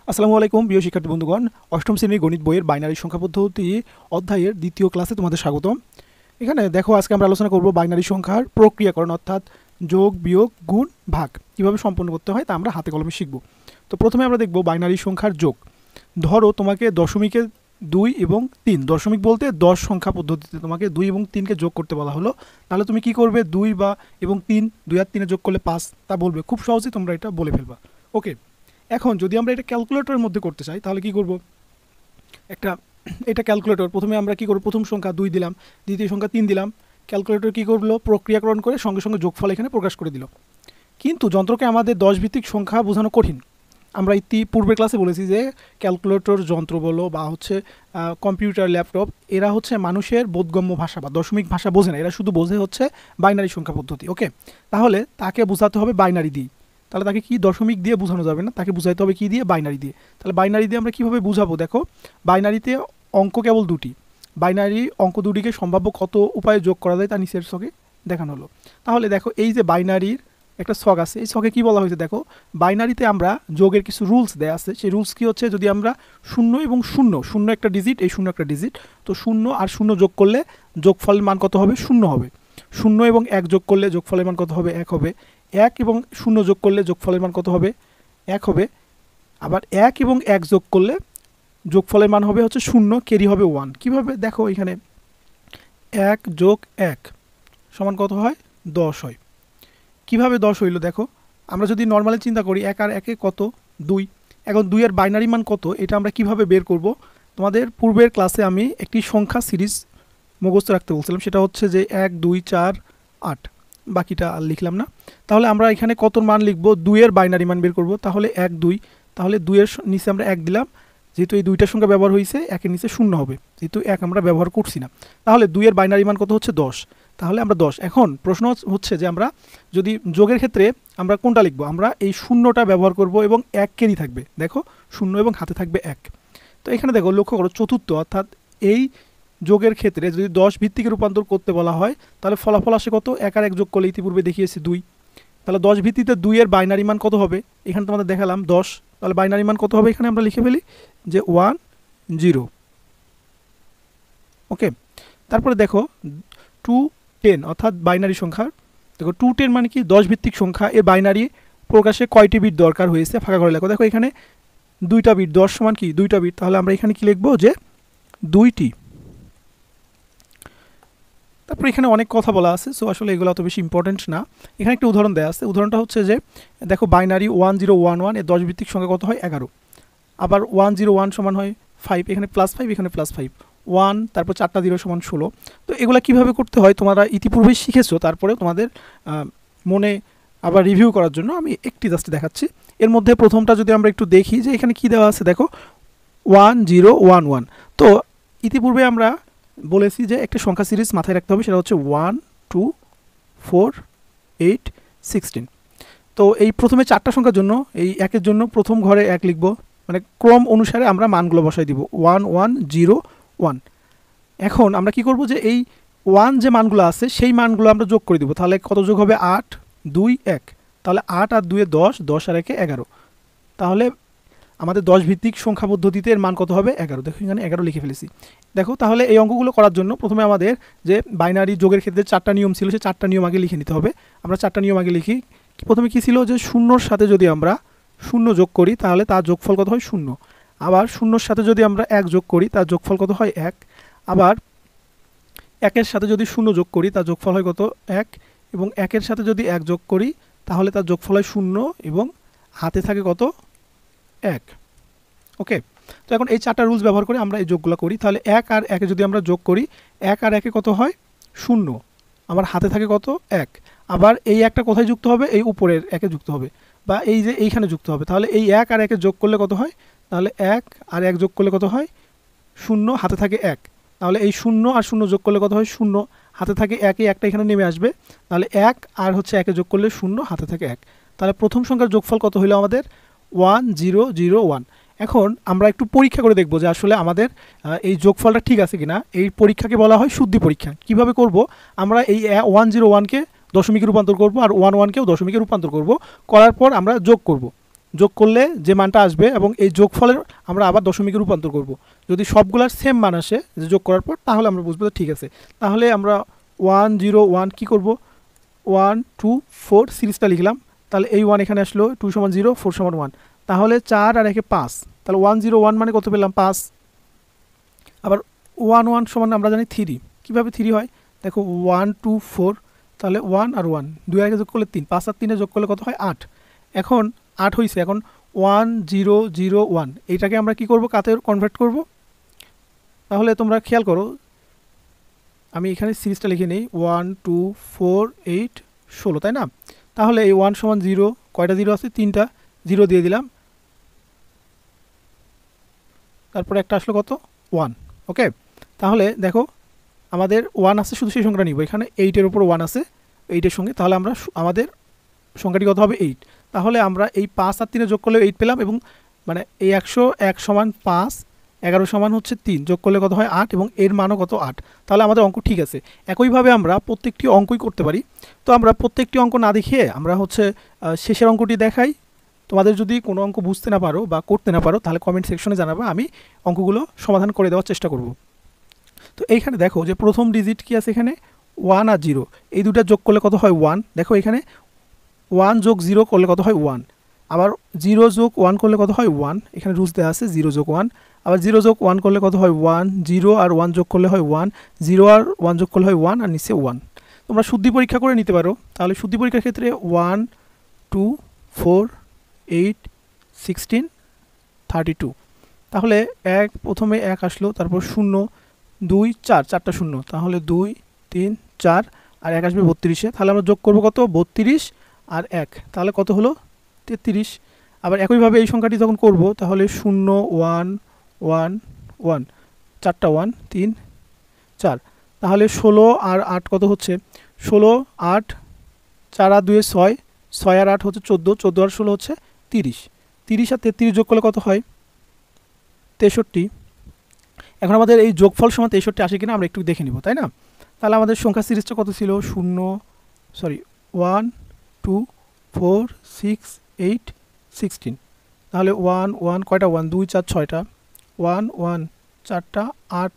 আসসালামু আলাইকুম প্রিয় শিক্ষার্থী বন্ধুগণ, অষ্টম শ্রেণীর গণিত বইয়ের বাইনারি সংখ্যা পদ্ধতি অধ্যায়ের দ্বিতীয় ক্লাসে তোমাদের স্বাগতম। এখানে দেখো, আজকে আমরা আলোচনা করব বাইনারি সংখ্যার প্রক্রিয়াকরণ, অর্থাৎ যোগ, বিয়োগ, গুণ, ভাগ কিভাবে সম্পন্ন করতে হয় তা আমরা হাতে কলমে শিখব। তো প্রথমে আমরা দেখব বাইনারি সংখ্যার যোগ। ধরো তোমাকে দশমিকে 2 এবং 3, দশমিক বলতে 10 সংখ্যা পদ্ধতিতে তোমাকে 2 এবং 3কে যোগ করতে বলা হলো। তাহলে তুমি কি করবে? 2 এবং 3, 2 আর 3 যোগ করলে 5 তা বলবে। খুব সহজেই তোমরা এটা বলে ফেলবা। ওকে, এখন যদি আমরা এটা ক্যালকুলেটরের মধ্যে করতে চাই তাহলে কি করব? এটা ক্যালকুলেটর, প্রথমে আমরা কি করব? প্রথম সংখ্যা 2 দিলাম, দ্বিতীয় সংখ্যা 3 দিলাম। ক্যালকুলেটর কি করলো? প্রক্রিয়াকরণ করে সঙ্গে সঙ্গে যোগফল এখানে প্রকাশ করে দিল। কিন্তু যন্ত্রকে আমাদের 10 ভিত্তিক সংখ্যা বোঝানো কঠিন। আমরা পূর্বের ক্লাসে বলেছি যে ক্যালকুলেটর যন্ত্র বলো বা কম্পিউটার, ল্যাপটপ, এরা হচ্ছে মানুষের বোধগম্য ভাষা বা দশমিক ভাষা বোঝে না, এরা শুধু বোঝে হচ্ছে বাইনারি সংখ্যা পদ্ধতি। ওকে, তাহলে তাকে বোঝাতে হবে বাইনারি দিয়ে। তাহলে তাকে কি দশমিক দিয়ে বোঝানো যাবে না, তাকে বোঝাতে হবে কি দিয়ে? বাইনারি দিয়ে। তাহলে বাইনারি দিয়ে আমরা কীভাবে বুঝাবো? দেখো, বাইনারিতে অঙ্ক কেবল দুটি। বাইনারি অঙ্ক দুটিকে সম্ভাব্য কত উপায়ে যোগ করা যায় তা নিচের ছকে দেখানো হলো। তাহলে দেখো, এই যে বাইনারির একটা ছক আছে, এই ছকে কী বলা হয়েছে? দেখো, বাইনারিতে আমরা যোগের কিছু রুলস দেওয়া আছে। সেই রুলস কী হচ্ছে? যদি আমরা 0 এবং 0, 0 একটা ডিজিট, এই 0 একটা ডিজিট, তো 0 আর 0 যোগ করলে যোগফলের মান কত হবে? 0 হবে। 0 এবং 1 যোগ করলে যোগফলের মান কত হবে? 1 হবে। 1 এবং 0 যোগ করলে যোগফলের মান কত হবে? 1 হবে। আবার 1 এবং 1 যোগ করলে যোগফলের মান হবে হচ্ছে 0, ক্যারি হবে 1। কীভাবে? দেখো, এখানে 1 যোগ 1 সমান কত হয়? 10 হয়। কিভাবে 10 হইল? দেখো, আমরা যদি নর্মালি চিন্তা করি, 1 আর 1 কত? 2। এখন 2 এর বাইনারি মান কত? এটা আমরা কিভাবে বের করব? তোমাদের পূর্বের ক্লাসে আমি একটি সংখ্যা সিরিজ মুখস্থ রাখতে বলছিলাম, সেটা হচ্ছে যে 1 2 4 8, বাকিটা আর লিখলাম না। তাহলে আমরা এখানে কত মান লিখব? 2 এর বাইনারি মান বের করব। তাহলে 1 2, তাহলে 2 এর নিচে আমরা 1 দিলাম, যেহেতু এই দুইটার সংখ্যা ব্যবহার হয়েছে, 1 এর নিচে 0 হবে, যেহেতু 1 আমরা ব্যবহার করছি না। তাহলে 2 এর বাইনারি মান কত হচ্ছে? 10। তাহলে আমরা 10। এখন প্রশ্ন হচ্ছে যে আমরা যদি যোগের ক্ষেত্রে আমরা কোনটা লিখব? আমরা এই 0টা ব্যবহার করব এবং 1 কেরি থাকবে। দেখো, 0 এবং হাতে থাকবে 1। তো এখানে দেখো, লক্ষ্য করো, চতুর্থ, অর্থাৎ এই যোগের ক্ষেত্রে যদি 10 ভিত্তিকে রূপান্তর করতে বলা হয়, তাহলে ফলাফল আসে কত? 1 আর 1 যোগ করলে ইতিপূর্বে দেখিয়েছি 2। তাহলে 10 ভিত্তিতে 2 এর বাইনারি মান কত হবে? এখানে তোমাদের দেখালাম 10। তাহলে বাইনারি মান কত হবে? এখানে আমরা লিখে ফেলি যে 1 0। ওকে, তারপরে দেখো 2 10, অর্থাৎ বাইনারি সংখ্যা। দেখো, 2 10 মানে কি? 10 ভিত্তিক সংখ্যা। এর বাইনারি প্রকাশে কয়টি বিট দরকার হয়েছে? ফাঁকা করে লেখো। দেখো, এখানে 2টা বিট। 10 সমান কি? 2টা বিট। তাহলে আমরা এখানে কি লিখবো? যে 2টি। তারপর এখানে অনেক কথা বলা আছে, সো আসলে এগুলো অত বেশি ইম্পর্টেন্ট না। এখানে একটা উদাহরণ দেওয়া আছে। উদাহরণটা হচ্ছে যে দেখো, বাইনারি 1011, এর 10 ভিত্তিক সংখ্যা কত হয়? 11। আবার 101 সমান হয় 5, এখানে +5, এখানে +5, 1, তারপর 4টা 0 সমান 16। তো এগুলো কীভাবে করতে হয় তোমরা ইতিপূর্বেই শিখেছো, তারপরে তোমাদের মনে আবার রিভিউ করার জন্য আমি একটি জাস্ট দেখাচ্ছি। এর মধ্যে প্রথমটা যদি আমরা একটু দেখি যে এখানে কি দেওয়া আছে, দেখো 1011। তো ইতিপূর্বে আমরা বলেছি যে একটা সংখ্যা সিরিজ মাথায় রাখতে হবে, সেটা হচ্ছে 1 2 4 8 16। তো এই প্রথমে 4টা সংখ্যার জন্য, এই 1-এর জন্য প্রথম ঘরে 1 লিখব, মানে ক্রম অনুসারে আমরা মানগুলো বসাই দিব 1 1 0 1। এখন আমরা কি করব? যে এই 1 যে মানগুলো আছে সেই মানগুলো আমরা যোগ করে দিব। তাহলে কত যোগ হবে? 8 2 1। তাহলে 8 আর 2 এ 10, 10 আর 1 এ 11। তাহলে আমাদের 10 ভিত্তিক সংখ্যা পদ্ধতিতে এর মান কত হবে? 11। দেখো, এখানে 11 লিখে ফেলেছি। দেখো, তাহলে এই অঙ্কগুলো করার জন্য প্রথমে আমাদের যে বাইনারি যোগের ক্ষেত্রে 4টা নিয়ম ছিল, সেই 4টা নিয়ম আগে লিখে নিতে হবে। আমরা 4টা নিয়ম আগে লিখি। প্রথমে কি ছিল? যে 0-র সাথে যদি আমরা 0 যোগ করি তাহলে তার যোগফল কত হয়? 0। আবার 0-র সাথে যদি আমরা 1 যোগ করি তার যোগফল কত হয়? 1। আবার 1-এর সাথে যদি 0 যোগ করি তার যোগফল হয় কত? 1। এবং 1-এর সাথে যদি 1 যোগ করি তাহলে তার যোগফল হয় 0 এবং হাতে থাকে কত? 1। ওকে, তো এখন এই 4টা রুলস ব্যবহার করে আমরা এই যোগগুলো করি। তাহলে 1 আর 1-এ যদি আমরা যোগ করি, 1 আর 1-এ কত হয়? 0। আমার হাতে থাকে কত? 1। আবার এই একটা কোথায় যুক্ত হবে? এই উপরের 1-এ যুক্ত হবে, বা এই যে এইখানে যুক্ত হবে। তাহলে এই 1 আর 1-এ যোগ করলে কত হয়? তাহলে 1 আর 1 যোগ করলে কত হয়? 0, হাতে থাকে 1। তাহলে এই 0 আর 0 যোগ করলে কত হয়? 0, হাতে থাকে 1, একটা এখানে নেমে আসবে। তাহলে 1 আর হচ্ছে 1-এ যোগ করলে 0, হাতে থাকে 1। তাহলে প্রথম সংখ্যার যোগফল কত হইল আমাদের? 1 0 0 1। এখন আমরা একটু পরীক্ষা করে দেখব যে আসলে আমাদের এই যোগফলটা ঠিক আছে কিনা। এই পরীক্ষাকে বলা হয় শুদ্ধি পরীক্ষা। কিভাবে করব? আমরা এই 101-কে দশমিকে রূপান্তর করব, আর 11-কেও দশমিকে রূপান্তর করব। করার পর আমরা যোগ করব। যোগ করলে যে মানটা আসবে এবং এই যোগফলের আমরা আবার দশমিকে রূপান্তর করব। যদি সবগুলার সেম মান আসে যে যোগ করার পর, তাহলে আমরা বুঝবো ঠিক আছে। তাহলে আমরা 1 0 1 কী করব, 1 2 4 সিরিজটা লিখলাম। তাহলে এই 1 এখানে আসলো, 2 সমান 0, 4 সমান 1। তাহলে 4 আর 1 5, তাহলে 1 0 1 মানে কত পেলাম, 5। আবার 1 1 সমান আমরা জানি 3। কীভাবে 3 হয় দেখো, 1 2 4, তাহলে 1 আর 1 2 আগে যোগ করলে 3, 5 আর 3 যোগ করলে কত হয় 8। এখন 8 হয়েছে। এখন 1 0 0 1 এইটাকে আমরা কি করব, কাতে কনভার্ট করব। তাহলে তোমরা খেয়াল করো, আমি এখানে সিরিজটা লিখে নিই, 1 2 4 8 16, তাই না? তাহলে এই 1 সমান 0, কয়টা 0 আছে, 3টা 0 দিয়ে দিলাম, তারপরে একটা আসলো কত, 1। ওকে, তাহলে দেখো আমাদের 1 আছে, শুধু সেই সংখ্যাটা নিব। এখানে 8-এর উপর 1 আছে, 8-এর সঙ্গে, তাহলে আমরা আমাদের সংখ্যাটি কত হবে, 8। তাহলে আমরা এই 5 আর 3 যোগ করলে 8 পেলাম, এবং মানে এই 101 সমান 5, 11 সমান হচ্ছে 3, যোগ করলে কত হয় 8, এবং এর মানও কত 8। তাহলে আমাদের অঙ্ক ঠিক আছে। একইভাবে আমরা প্রত্যেকটি অঙ্কই করতে পারি। তো আমরা প্রত্যেকটি অঙ্ক না দেখিয়ে আমরা হচ্ছে শেষের অঙ্কটি দেখাই। তোমাদের যদি কোনো অঙ্ক বুঝতে না পারো বা করতে না পারো, তাহলে কমেন্ট সেকশনে জানাবা, আমি অঙ্কগুলো সমাধান করে দেওয়ার চেষ্টা করব। তো এইখানে দেখো যে প্রথম ডিজিট কি আছে, এখানে 1 আর 0, এই দুটা যোগ করলে কত হয় 1। দেখো এখানে 1 যোগ 0 করলে কত হয় 1, আবার 0 যোগ 1 করলে কত হয় 1, এখানে রুলস দেওয়া আছে 0 যোগ 1, আবার 0 যোগ 1 করলে কত হয় 1, 0 আর 1 যোগ করলে হয় 1, 0 আর 1 যোগ করলে হয় 1, আর নিচে 1। তোমরা শুদ্ধি পরীক্ষা করে নিতে পারো। তাহলে শুদ্ধি পরীক্ষার ক্ষেত্রে 1 2 4 8 16 32, তাহলে প্রথমে 1 আসলো, তারপর 0 2 4, 4টা 0, তাহলে 2 3 4 আর 1 আসবে 32-এ। তাহলে আমরা যোগ করবো কত, 32 আর 1, তাহলে কত হলো 33। আবার একইভাবে এই সংখ্যাটি যখন করব, তাহলে 0 1 1 1, 4টা 1 3 4, তাহলে 16 আর 8 কত হচ্ছে, 16 8, 4 আর 2 6, 6 আর 8 হচ্ছে 14, 14 আর 16 হচ্ছে 30, 30 আর 33 যোগ করলে কত হয় 63। এখন আমাদের এই যোগফল সমান 63 আসে কিনা আমরা একটু দেখে নিব, তাই না? তাহলে আমাদের সংখ্যা সিরিজটা কত ছিল, 1 2 4 6 8 16, তাহলে 1 1 কয়টা 1 2 4 6টা, 1 1 4টা 8।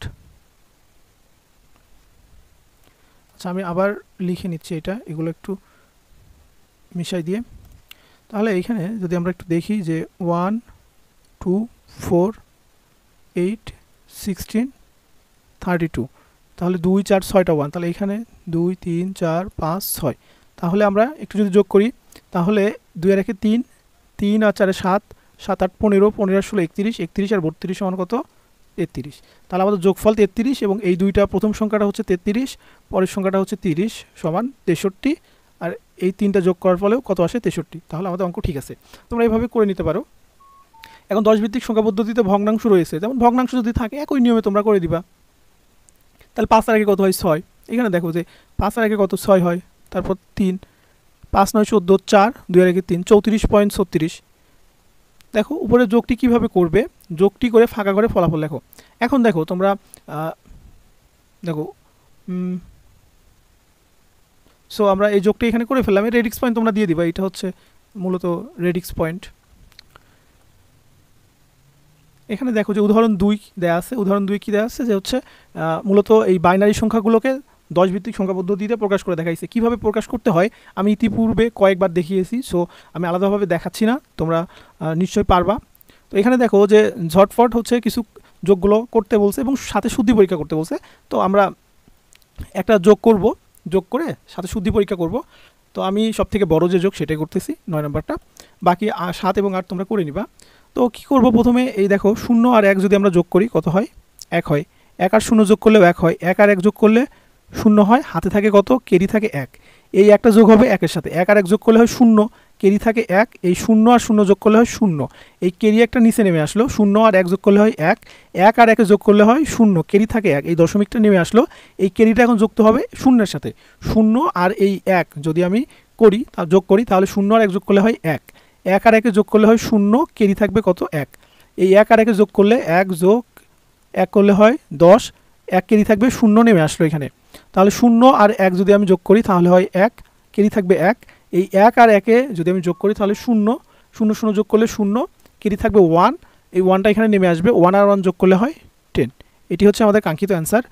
আচ্ছা, আমি আবার লিখে নিচ্ছি এটা, এগুলো একটু মিশাই দিয়ে। তাহলে এইখানে যদি আমরা একটু দেখি যে 1 2 4 8 16 32, তাহলে 2 4 6টা 1, তাহলে এখানে 2 3 4 5 6। তাহলে আমরা একটু যদি যোগ করি, তাহলে 2 আর 1 3, 3 আর 4 7, 7 8 15, 15 আর 16 31, 31 আর 32 সমান কত 33। তাহলে আমাদের যোগফল 33, এবং এই দুইটা প্রথম সংখ্যাটা হচ্ছে 33, পরের সংখ্যাটা হচ্ছে 30 সমান 63, আর এই তিনটা যোগ করার ফলেও কত আসে 63। তাহলে আমাদের অঙ্ক ঠিক আছে। তোমরা এইভাবে করে নিতে পারো। এখন 10 ভিত্তিক সংখ্যা পদ্ধতিতে ভগ্নাংশ রয়েছে, যেমন ভগ্নাংশ যদি থাকে একই নিয়মে তোমরা করে দিবা। তাহলে 5 আর 1 কত হয় 6, এখানে দেখো যে 5 আর 1 কত 6 হয়, তারপর 3, 5 9 14 4, 2 আর 1 3, 34.36। দেখো উপরে যোগটি কিভাবে করবে, যোগটি করে ফাঁকা করে ফলাফল লেখো। এখন দেখো তোমরা দেখো সো আমরা এই যোগটি এখানে করে ফেললাম, এই রেডিক্স পয়েন্ট তোমরা দিয়ে দিবা, এটা হচ্ছে মূলত রেডিক্স পয়েন্ট। এখানে দেখো যে উদাহরণ 2 দেয়া আছে, উদাহরণ 2 কি দেয়া আছে যে হচ্ছে মূলত এই বাইনারি সংখ্যাগুলোকে 10 ভিত্তিক সংখ্যা পদ্ধতিতে প্রকাশ করে দেখাইছে। কিভাবে প্রকাশ করতে হয় আমি ইতিপূর্বে কয়েকবার দেখিয়েছি, সো আমি আলাদাভাবে দেখাচ্ছি না, তোমরা নিশ্চয়ই পারবা। তো এখানে দেখো যে ঝটফট হচ্ছে কিছু যোগগুলো করতে বলছে এবং সাথে শুদ্ধি পরীক্ষা করতে বলছে। তো আমরা একটা যোগ করব, যোগ করে সাথে শুদ্ধি পরীক্ষা করব। তো আমি সবথেকে বড় যে যোগ সেটাই করতেছি, 9 নম্বরটা, বাকি 7 এবং 8 তোমরা করে নিবা। তো কি করব, প্রথমে এই দেখো 0 আর 1 যদি আমরা যোগ করি কত হয় 1 হয়, 1 আর 0 যোগ করলেও 1 হয়, 1 আর 1 যোগ করলে 0 হয়, হাতে থাকে কত, কেরি থাকে 1, এই একটা যোগ হবে 1 এর সাথে, 1 আর 1 যোগ করলে হয় 0, কেরি থাকে 1, এই 0 আর 0 যোগ করলে হয় 0, এই কেরি একটা নিচে নেমে আসলো, 0 আর 1 যোগ করলে হয় 1, 1 আর 1 যোগ করলে হয় 0, কেরি থাকে 1, এই দশমিকটা নেমে আসলো, এই কেরিটা এখন যুক্ত হবে 0 এর সাথে, 0 আর এই 1 যদি আমি করি তা যোগ করি, তাহলে 0 আর 1 যোগ করলে হয় 1, 1 আর 1 যোগ করলে হয় 0, কেরি থাকবে কত 1, এই 1 আর 1 যোগ করলে 1 যোগ 1 করলে হয় 10, 1 কেরি থাকবে 0 নেমে আসলো এখানে, তাহলে 0 আর 1 যদি আমি যোগ করি তাহলে হয় 1, কেরি থাকবে 1, এই 1 আর 1 যদি আমি যোগ করি তাহলে 0, শূন্য শূন্য যোগ করলে শূন্য, কেরি থাকবে 1, এই 1টা এখানে নেমে আসবে, 1 আর 1 যোগ করলে হয় 10। এটি হচ্ছে আমাদের কাঙ্ক্ষিত অ্যান্সার।